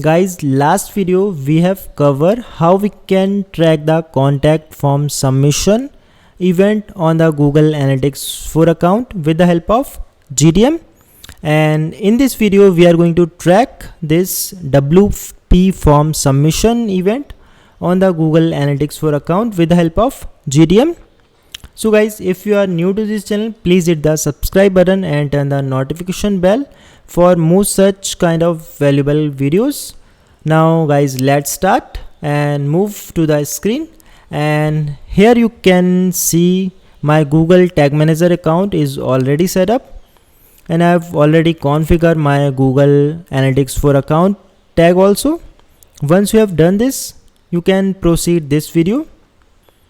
Guys, last video we have covered how we can track the contact form submission event on the Google Analytics 4 account with the help of GTM. And in this video we are going to track this WP form submission event on the Google Analytics 4 account with the help of GTM. So guys, if you are new to this channel, please hit the subscribe button and turn the notification bell for more such kind of valuable videos. Now guys, let's start and move to the screen, and here you can see my Google Tag Manager account is already set up, and I have already configured my Google Analytics 4 account tag also. Once you have done this, you can proceed this video.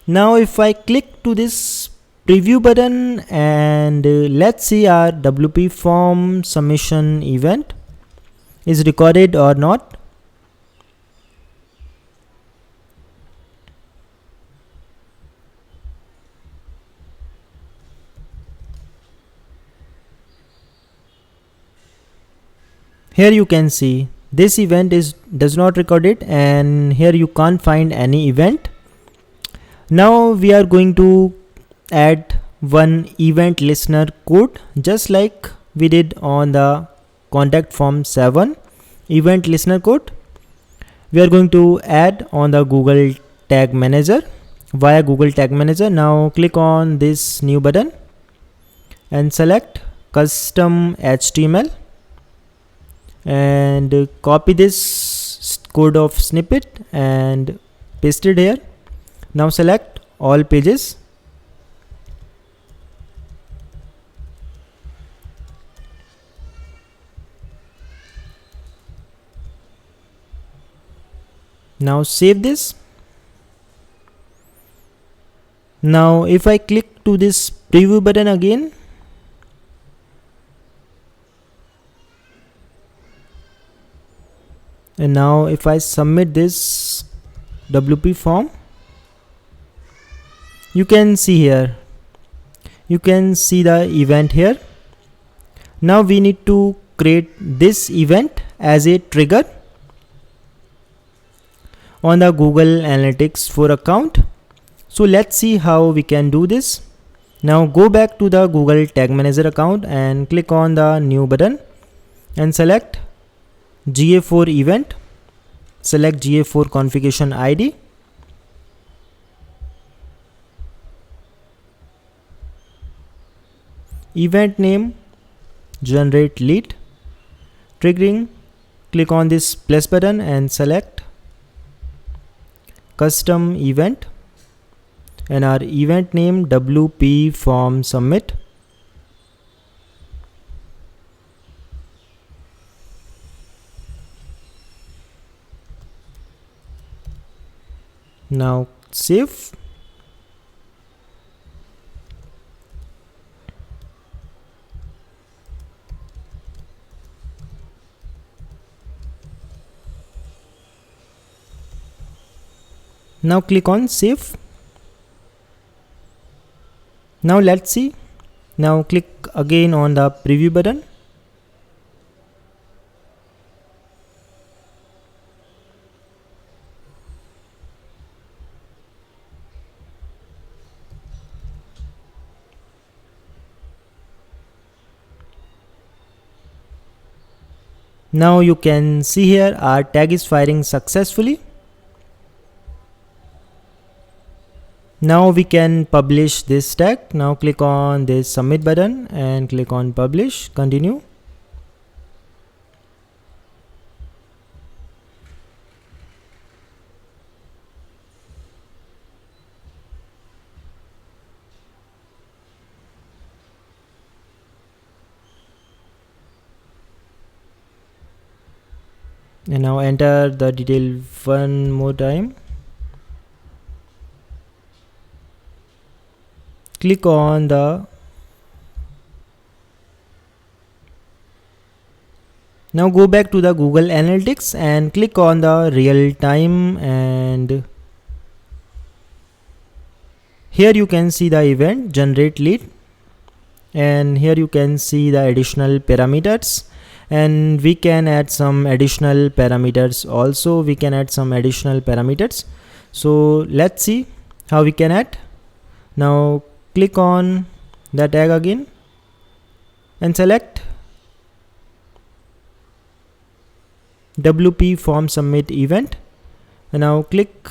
Now if I click to this preview button and let's see our WP form submission event is recorded or not. Here you can see this event does not record it, and here you can't find any event. Now we are going to add one event listener code, just like we did on the contact form 7 event listener code. We are going to add on the Google Tag Manager via Google Tag Manager. Now click on this new button and select custom HTML and copy this code of snippet and paste it here. Now select all pages. Now save this. Now if I click to this preview button again, and now if I submit this WP form, you can see here, you can see the event here. Now we need to create this event as a trigger on the Google Analytics 4 account. So let's see how we can do this. Now go back to the Google Tag Manager account and click on the new button and select GA4 event. Select GA4 configuration ID. Event name, generate lead. Triggering, click on this plus button and select custom event, and our event name WP form submit. Now save. Now click on save. Now let's see. Now click again on the preview button. Now you can see here our tag is firing successfully. Now we can publish this tag. Now click on this submit button and click on publish, continue. And now enter the detail one more time. Click on the now go back to the Google Analytics and click on the real time, and here you can see the event generate lead, and here you can see the additional parameters, and we can add some additional parameters also. So let's see how we can add. Now click on the tag again and select WP form submit event. And now click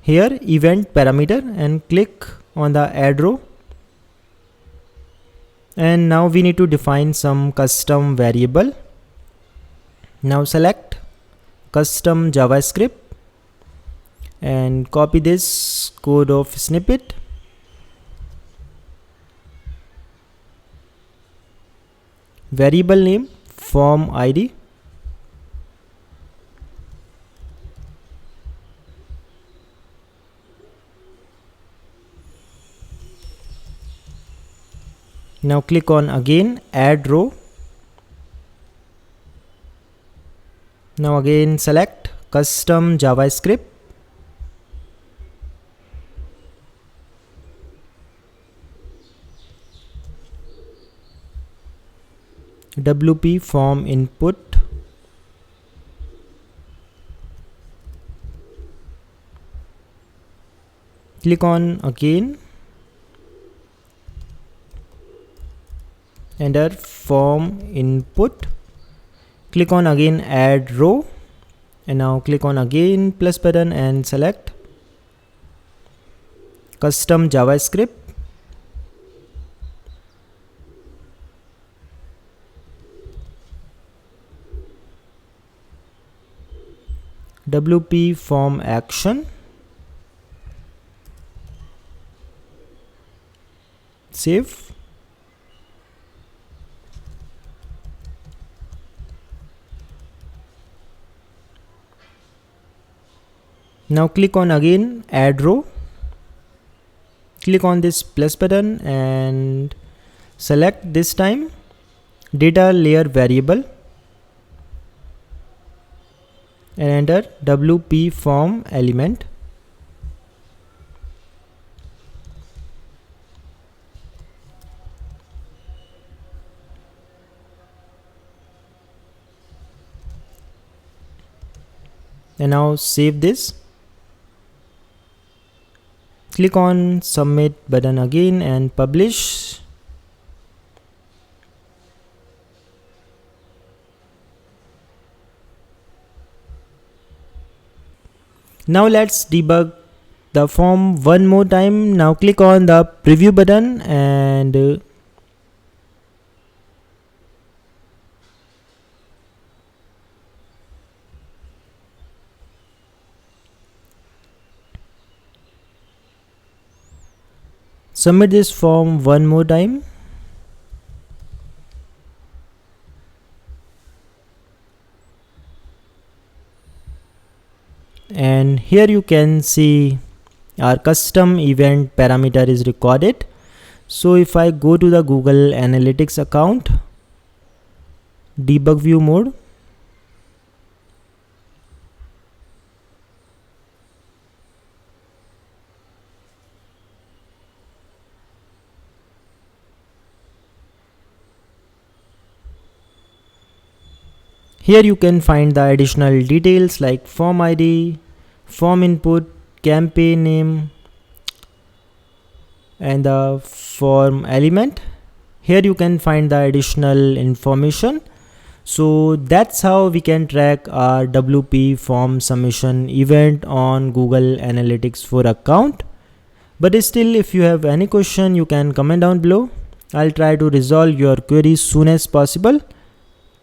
here event parameter and click on the add row. And now we need to define some custom variable. Now select custom JavaScript and copy this code of snippet. Variable name form ID. Now click on again add row. Now again select custom JavaScript. WP form input. Click on again enter form input. Click on again add row and now click on again plus button and select custom JavaScript. WP form action. Save. Now click on again add row. Click on this plus button and select this time data layer variable and enter WP form element. And now save this. Click on submit button again and publish. Now let's debug the form one more time. Now click on the preview button and submit this form one more time. And here you can see our custom event parameter is recorded. So if I go to the Google Analytics account, debug view mode, here you can find the additional details like form ID, form input, campaign name and the form element. Here you can find the additional information. So that's how we can track our WP form submission event on Google Analytics 4 account. But still, if you have any question, you can comment down below. I'll try to resolve your queries soon as possible.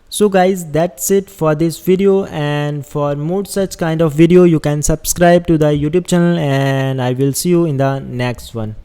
So guys, that's it for this video, and for more such kind of video you can subscribe to the YouTube channel, and I will see you in the next one.